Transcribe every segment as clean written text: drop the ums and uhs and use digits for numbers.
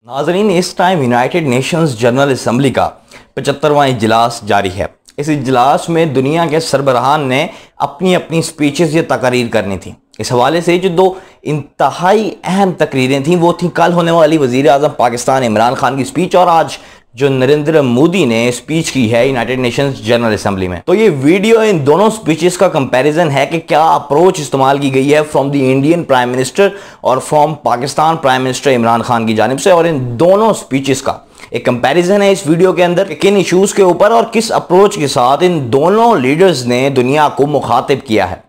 नाजरीन, इस time United Nations general assembly का 75वां इजलास जारी है। इस इजलास में दुनिया के सरबराहान ने अपनी अपनी स्पीचेस या तकरीर करनी थी। इस हवाले से जो दो इंतहाई अहम तकरीरें थी वो थी कल होने वाली वज़ीर आज़म पाकिस्तान इमरान खान की स्पीच और आज जो नरेंद्र मोदी ने स्पीच की है यूनाइटेड नेशंस जनरल असम्बली में। तो ये वीडियो इन दोनों स्पीचेस का कंपैरिजन है कि क्या अप्रोच इस्तेमाल की गई है from the Indian prime minister और from Pakistan prime minister Imran Khan की जानिब से, और इन दोनों स्पीचेस का एक कंपैरिजन है इस वीडियो के अंदर किन इश्यूज के ऊपर और किस अप्रोच के साथ इन दोनों लीडर्स ने दुनिया को मुखातिब किया है।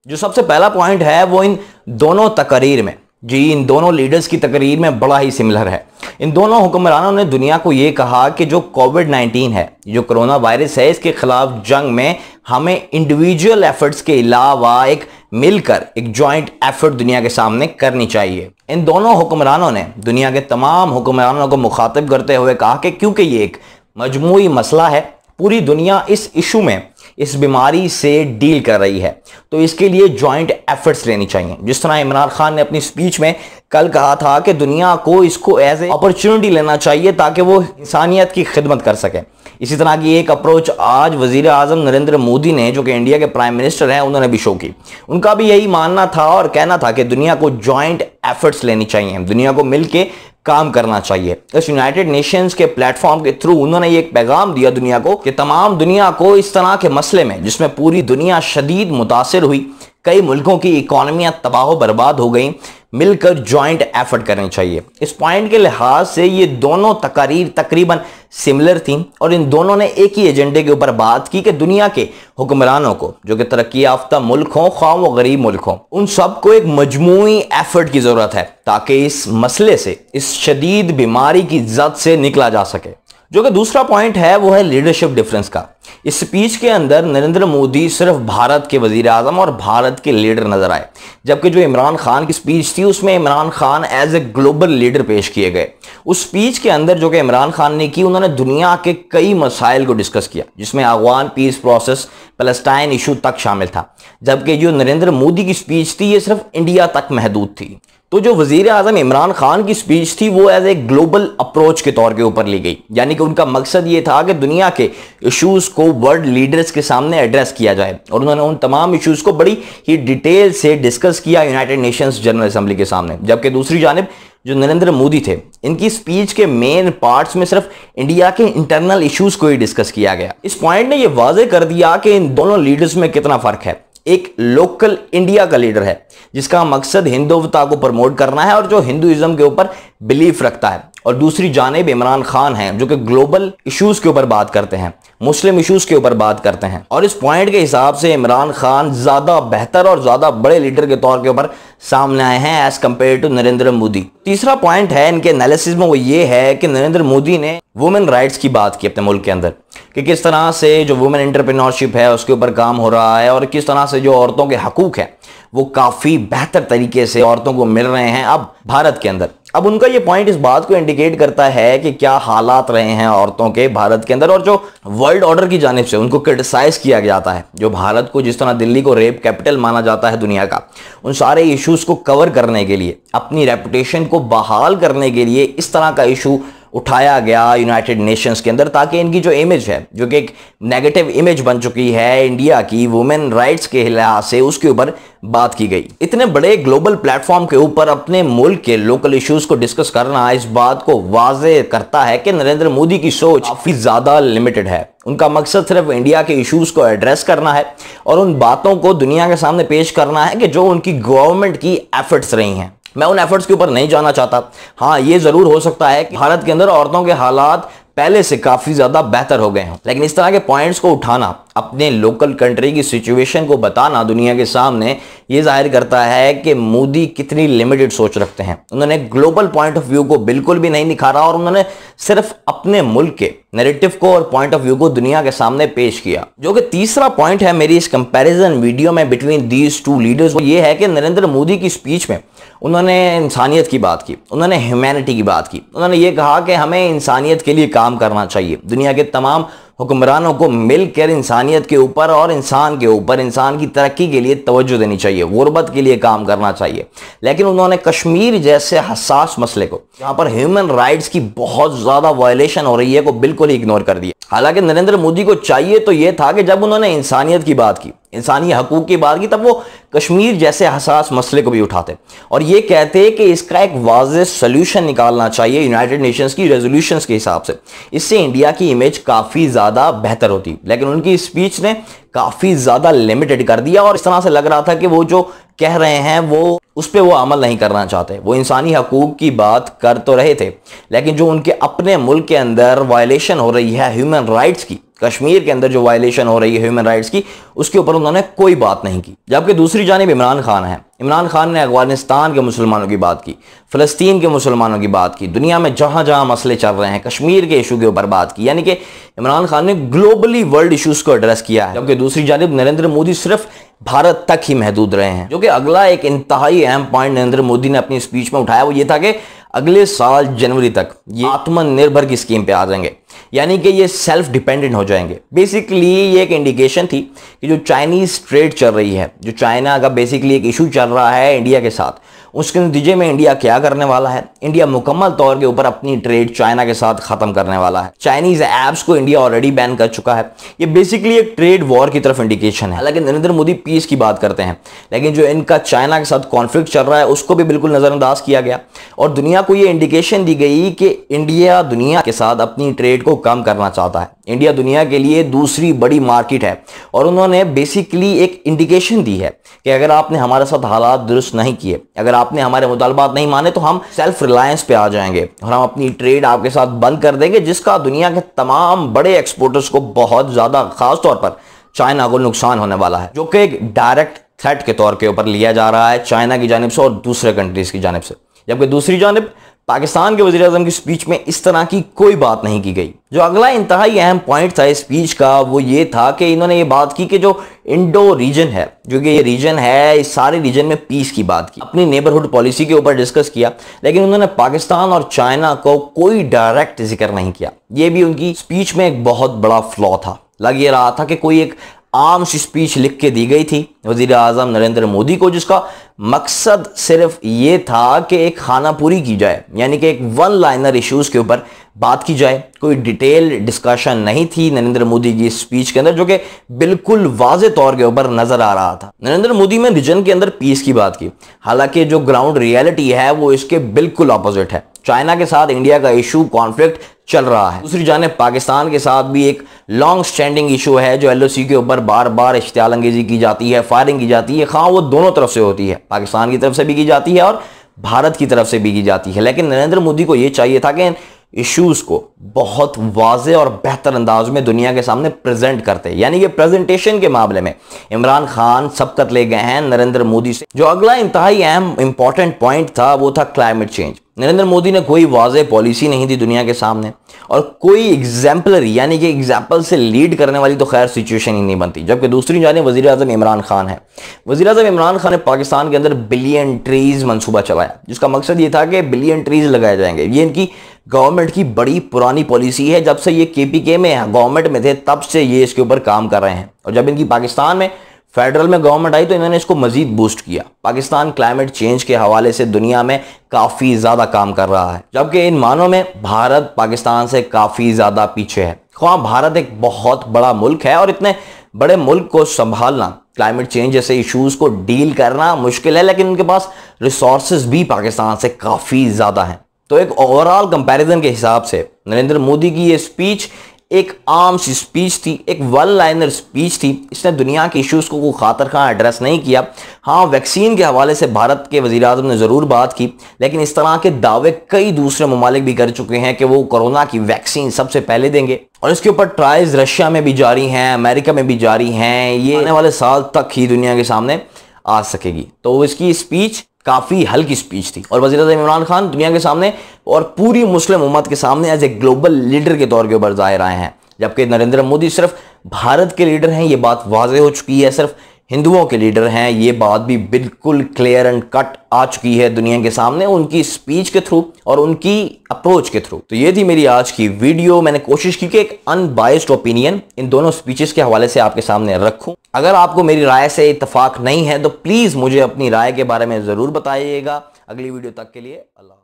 जो सबसे पहला पॉइंट है वो इन दोनों तकरीर में, इन दोनों लीडर्स की तकरीर में बड़ा ही सिमिलर है। इन दोनों हुक्मरानों ने दुनिया को यह कहा कि जो कोविड-19 है, जो कोरोना वायरस है, इसके खिलाफ जंग में हमें इंडिविजुअल एफर्ट्स के अलावा एक मिलकर एक जॉइंट एफर्ट दुनिया के सामने करनी चाहिए। इन दोनों हुक्मरानों ने दुनिया के तमाम हुक्मरानों को मुखातिब करते हुए कहा कि क्योंकि ये एक मजमूई मसला है, पूरी दुनिया इस इशू में, इस बीमारी से डील कर रही है, तो इसके लिए जॉइंट एफर्ट्स लेनी चाहिए। जिस तरह इमरान खान ने अपनी स्पीच में कल कहा था कि दुनिया को इसको एज ए अपॉर्चुनिटी लेना चाहिए ताकि वो इंसानियत की खिदमत कर सके। इसी तरह की एक अप्रोच आज वजीर आज़म नरेंद्र मोदी ने, जो कि इंडिया के प्राइम मिनिस्टर हैं, उन्होंने भी शो की। उनका भी यही मानना था और कहना था कि दुनिया को जॉइंट एफर्ट्स लेनी चाहिए, दुनिया को मिलके काम करना चाहिए। इस यूनाइटेड नेशंस के प्लेटफॉर्म के थ्रू उन्होंने ये एक पैगाम दिया दुनिया को कि तमाम दुनिया को इस तरह के मसले में, जिसमें पूरी दुनिया शदीद मुतासिर हुई, कई मुल्कों की इकोनॉमियां तबाह बर्बाद हो गई, मिलकर जॉइंट एफर्ट करनी चाहिए। इस पॉइंट के लिहाज से ये दोनों तकारीर तकरीबन सिमिलर थी और इन दोनों ने एक ही एजेंडे के ऊपर बात की कि दुनिया के हुक्मरानों को, जो कि तरक्की याफ्ता मुल्क हों ख्वाह वो गरीब मुल्क हों, उन सबको एक मजमूई एफर्ट की ज़रूरत है ताकि इस मसले से, इस शदीद बीमारी की जद से निकला जा सके। जो कि दूसरा पॉइंट है वो है लीडरशिप डिफरेंस का। इस स्पीच के अंदर नरेंद्र मोदी सिर्फ भारत के वजीर आज़म और भारत के लीडर नजर आए, जबकि जो इमरान खान की स्पीच थी उसमें Imran Khan as a global leader पेश किए गए। उस स्पीच के अंदर जो कि इमरान खान ने की, उन्होंने दुनिया के कई मसाइल को डिस्कस किया, जिसमें Afghan peace process, Palestine issue तक शामिल था, जबकि जो नरेंद्र मोदी की स्पीच थी ये सिर्फ इंडिया तक महदूद थी। तो जो वजीर आज़म इमरान खान की स्पीच थी वो एज ए ग्लोबल अप्रोच के तौर के ऊपर ली गई, यानी कि उनका मकसद ये था कि दुनिया के इश्यूज को वर्ल्ड लीडर्स के सामने एड्रेस किया जाए, और उन्होंने उन तमाम इश्यूज को बड़ी ही डिटेल से डिस्कस किया यूनाइटेड नेशंस जनरल असम्बली के सामने। जबकि दूसरी जानिब जो नरेंद्र मोदी थे, इनकी स्पीच के मेन पार्ट्स में सिर्फ इंडिया के इंटरनल इश्यूज को ही डिस्कस किया गया। इस पॉइंट ने यह वाजे कर दिया कि इन दोनों लीडर्स में कितना फर्क है। एक लोकल इंडिया का लीडर है जिसका मकसद हिंदुत्व को प्रमोट करना है और जो हिंदुइज्म के ऊपर बिलीफ रखता है, और दूसरी जानिब इमरान खान है जो कि ग्लोबल इश्यूज के ऊपर बात करते हैं, मुस्लिम इश्यूज के ऊपर बात करते हैं। और इस पॉइंट के हिसाब से इमरान खान ज्यादा बेहतर और ज्यादा बड़े लीडर के तौर के ऊपर सामने आए हैं as compare to Narendra Modi. तीसरा पॉइंट है इनके एनालिसिस में, वो ये है कि नरेंद्र मोदी ने वुमेन राइट्स की बात की अपने मुल्क के अंदर, कि किस तरह से जो वुमेन एंटरप्रेन्योरशिप है उसके ऊपर काम हो रहा है और किस तरह से जो औरतों के हकूक है वो काफी बेहतर तरीके से औरतों को मिल रहे हैं अब भारत के अंदर। अब उनका ये पॉइंट इस बात को इंडिकेट करता है कि क्या हालात रहे हैं औरतों के भारत के अंदर, और जो वर्ल्ड ऑर्डर की जानिब से उनको क्रिटिसाइज किया जाता है, जो भारत को जिस तरह दिल्ली को रेप कैपिटल माना जाता है दुनिया का, उन सारे इश्यूज को कवर करने के लिए, अपनी रेपुटेशन को बहाल करने के लिए इस तरह का इशू उठाया गया यूनाइटेड नेशंस के अंदर, ताकि इनकी जो इमेज है, जो कि एक नेगेटिव इमेज बन चुकी है इंडिया की वुमेन राइट्स के लिहाज से, उसके ऊपर बात की गई। इतने बड़े ग्लोबल प्लेटफॉर्म के ऊपर अपने मुल्क के लोकल इश्यूज को डिस्कस करना इस बात को वाजे करता है कि नरेंद्र मोदी की सोच काफी ज्यादा लिमिटेड है। उनका मकसद सिर्फ इंडिया के इश्यूज को एड्रेस करना है और उन बातों को दुनिया के सामने पेश करना है कि जो उनकी गवर्नमेंट की एफर्ट्स रही हैं। मैं उन एफर्ट्स के ऊपर नहीं जाना चाहता। हाँ, ये जरूर हो सकता है कि भारत के अंदर औरतों के हालात पहले से काफी ज्यादा बेहतर हो गए हैं, लेकिन इस तरह के पॉइंट्स को उठाना, अपने लोकल कंट्री की सिचुएशन को बताना दुनिया के सामने, ये जाहिर करता है कि मोदी कितनी लिमिटेड सोच रखते हैं। उन्होंने ग्लोबल पॉइंट ऑफ व्यू को बिल्कुल भी नहीं निखारा और उन्होंने सिर्फ अपने मुल्क के नैरेटिव को और पॉइंट ऑफ व्यू को दुनिया के सामने पेश किया। जो कि तीसरा पॉइंट है मेरी इस कंपैरिजन वीडियो में बिटवीन दीज टू लीडर्स, वो ये है कि नरेंद्र मोदी की स्पीच में उन्होंने इंसानियत की बात की, उन्होंने ह्यूमैनिटी की बात की। उन्होंने ये कहा कि हमें इंसानियत के लिए काम करना चाहिए। दुनिया के तमाम हुक्मरानों को मिलकर इंसानियत के ऊपर और इंसान के ऊपर, इंसान की तरक्की के लिए तवज्जो देनी चाहिए, गुर्बत के लिए काम करना चाहिए। लेकिन उन्होंने कश्मीर जैसे हसास मसले को, जहां पर ह्यूमन राइट्स की बहुत ज्यादा वायलेशन हो रही है, को बिल्कुल ही इग्नोर कर दिया। हालांकि नरेंद्र मोदी को चाहिए तो यह था कि जब उन्होंने इंसानियत की बात की, इंसानी हकूक की बात की, तब वो कश्मीर जैसे हसास मसले को भी उठाते और ये कहते कि इसका एक वाज़ेह सॉल्यूशन निकालना चाहिए यूनाइटेड नेशंस की रेजोल्यूशंस के हिसाब से। इससे इंडिया की इमेज काफ़ी ज़्यादा बेहतर होती। लेकिन उनकी स्पीच ने काफ़ी ज़्यादा लिमिटेड कर दिया और इस तरह से लग रहा था कि वो जो कह रहे हैं वो उस पर वो अमल नहीं करना चाहते। वो इंसानी हकूक की बात कर तो रहे थे, लेकिन जो उनके अपने मुल्क के अंदर वायलेशन हो रही है ह्यूमन राइट्स की, कश्मीर के अंदर जो वायलेशन हो रही है ह्यूमन राइट्स की, उसके ऊपर उन्होंने कोई बात नहीं की। जबकि दूसरी जानिब इमरान खान है। इमरान खान ने अफगानिस्तान के मुसलमानों की बात की, फ़लस्तीन के मुसलमानों की बात की, दुनिया में जहां जहां मसले चल रहे हैं कश्मीर के इशू के ऊपर बात की। यानी कि इमरान खान ने ग्लोबली वर्ल्ड इश्यूज को एड्रेस किया है। जबकि दूसरी जानिब नरेंद्र मोदी सिर्फ भारत तक ही महदूद रहे हैं। जो कि अगला एक इंतहाई अहम पॉइंट नरेंद्र मोदी ने अपनी स्पीच में उठाया वो ये था कि अगले साल जनवरी तक ये आत्मनिर्भर की स्कीम पे आ जाएंगे, यानी कि ये सेल्फ डिपेंडेंट हो जाएंगे। बेसिकली ये एक इंडिकेशन थी कि जो चाइनीज ट्रेड चल रही है, जो चाइना का बेसिकली एक इशू चल रहा है इंडिया के साथ, उसके नतीजे में इंडिया क्या करने वाला है। इंडिया मुकम्मल तौर के ऊपर अपनी ट्रेड चाइना के साथ खत्म करने वाला है। चाइनीज ऐप्स को इंडिया ऑलरेडी बैन कर चुका है। ये बेसिकली एक ट्रेड वॉर की तरफ इंडिकेशन है। हालांकि नरेंद्र मोदी पीस की बात करते हैं, लेकिन जो इनका चाइना के साथ कॉन्फ्लिक्ट चल रहा है उसको भी बिल्कुल नजरअंदाज किया गया और दुनिया को ये इंडिकेशन दी गई कि इंडिया दुनिया के साथ अपनी ट्रेड को कम करना चाहता है। इंडिया दुनिया के लिए दूसरी बड़ी मार्केट है और उन्होंने बेसिकली एक इंडिकेशन दी है कि अगर आपने हमारे साथ हालात दुरुस्त नहीं किए, अगर आपने हमारे मुतालबात नहीं माने, तो हम सेल्फ रिलायंस पे आ जाएंगे और हम अपनी ट्रेड आपके साथ बंद कर देंगे, जिसका दुनिया के तमाम बड़े एक्सपोर्टर्स को बहुत ज्यादा, खास तौर पर चाइना को नुकसान होने वाला है, जो कि एक डायरेक्ट थ्रेट के तौर के ऊपर लिया जा रहा है चाइना की जानिब से और दूसरे कंट्रीज की जानिब से। जबकि दूसरी जानिब पाकिस्तान के वज़ीर आज़म की स्पीच में इस तरह की कोई बात नहीं की गई। जो अगला इंतहाई अहम पॉइंट था इस स्पीच का वो ये था कि इन्होंने ये बात की कि जो इंडो रीजन है, जो कि ये रीजन है, इस सारे रीजन में पीस की बात की, अपनी नेबरहुड पॉलिसी के ऊपर डिस्कस किया, लेकिन उन्होंने पाकिस्तान और चाइना को कोई डायरेक्ट जिक्र नहीं किया। ये भी उनकी स्पीच में एक बहुत बड़ा फ्लॉ था। लग ये रहा था कि कोई एक आम सी स्पीच लिख के दी गई थी वज़ीर आज़म नरेंद्र मोदी को, जिसका मकसद सिर्फ ये था कि एक खाना पूरी की जाए, यानी कि एक वन लाइनर इश्यूज के ऊपर बात की जाए। कोई डिटेल डिस्कशन नहीं थी नरेंद्र मोदी की स्पीच के अंदर, जो कि बिल्कुल वाज़े तौर के ऊपर नजर आ रहा था। नरेंद्र मोदी ने रीजन के अंदर पीस की बात की, हालांकि जो ग्राउंड रियलिटी है वो इसके बिल्कुल ऑपोजिट है। चाइना के साथ इंडिया का इशू, कॉन्फ्लिक्ट चल रहा है। दूसरी जानिब पाकिस्तान के साथ भी एक लॉन्ग स्टैंडिंग इशू है, जो LOC के ऊपर बार बार इश्तियाल अंगेजी की जाती है, फायरिंग की जाती है। हाँ, वो दोनों तरफ से होती है, पाकिस्तान की तरफ से भी की जाती है और भारत की तरफ से भी की जाती है। लेकिन नरेंद्र मोदी को यह चाहिए था कि इश्यूज को बहुत वाज़े और बेहतर अंदाज में दुनिया के सामने प्रेजेंट करते, यानी कि प्रेजेंटेशन के मामले में इमरान खान सबकत ले गए हैं नरेंद्र मोदी से। जो अगला इंतहाई अहम इंपॉर्टेंट पॉइंट था वो था क्लाइमेट चेंज। नरेंद्र मोदी ने कोई वाज़े पॉलिसी नहीं दी दुनिया के सामने और कोई एग्जाम्पलरी, यानी कि एग्जाम्पल से लीड करने वाली तो खैर सिचुएशन ही नहीं बनती। जबकि दूसरी जानिब वज़ीर आज़म इमरान खान है। वज़ीर आज़म इमरान खान ने पाकिस्तान के अंदर बिलियन ट्रीज मंसूबा चलाया, जिसका मकसद ये था कि बिलियन ट्रीज लगाए जाएंगे। ये इनकी गवर्नमेंट की बड़ी पुरानी पॉलिसी है। जब से ये KPK में गवर्नमेंट में थे तब से ये इसके ऊपर काम कर रहे हैं और जब इनकी पाकिस्तान में फेडरल में गवर्नमेंट आई तो इन्होंने इसको मजीद बूस्ट किया। पाकिस्तान क्लाइमेट चेंज के हवाले से दुनिया में काफ़ी ज़्यादा काम कर रहा है, जबकि इन मानों में भारत पाकिस्तान से काफ़ी ज़्यादा पीछे है। हाँ, भारत एक बहुत बड़ा मुल्क है और इतने बड़े मुल्क को संभालना, क्लाइमेट चेंज जैसे इश्यूज को डील करना मुश्किल है, लेकिन उनके पास रिसोर्सेज भी पाकिस्तान से काफ़ी ज़्यादा हैं। तो एक ओवरऑल कंपैरिजन के हिसाब से नरेंद्र मोदी की ये स्पीच एक आम सी स्पीच थी, एक वन लाइनर स्पीच थी। इसने दुनिया के इश्यूज को खातर खां एड्रेस नहीं किया। हाँ, वैक्सीन के हवाले से भारत के वज़ीर आज़म ने ज़रूर बात की, लेकिन इस तरह के दावे कई दूसरे ममालिक भी कर चुके हैं कि वो कोरोना की वैक्सीन सबसे पहले देंगे और इसके ऊपर ट्रायल्स रशिया में भी जारी हैं, अमेरिका में भी जारी हैं। ये आने वाले साल तक ही दुनिया के सामने आ सकेगी। तो इसकी स्पीच काफ़ी हल्की स्पीच थी और वज़ीर आज़म इमरान खान दुनिया के सामने और पूरी मुस्लिम उम्मत के सामने एज ए ग्लोबल लीडर के तौर के ऊपर ज़ाहिर आए हैं, जबकि नरेंद्र मोदी सिर्फ भारत के लीडर हैं। ये बात वाज़ेह हो चुकी है, सिर्फ हिंदुओं के लीडर हैं, ये बात भी बिल्कुल क्लियर एंड कट आ चुकी है दुनिया के सामने उनकी स्पीच के थ्रू और उनकी अप्रोच के थ्रू। तो ये थी मेरी आज की वीडियो। मैंने कोशिश की कि एक अनबायस्ड ओपिनियन इन दोनों स्पीचेस के हवाले से आपके सामने रखूं। अगर आपको मेरी राय से इत्तेफाक नहीं है तो प्लीज मुझे अपनी राय के बारे में जरूर बताइएगा। अगली वीडियो तक के लिए अल्लाह।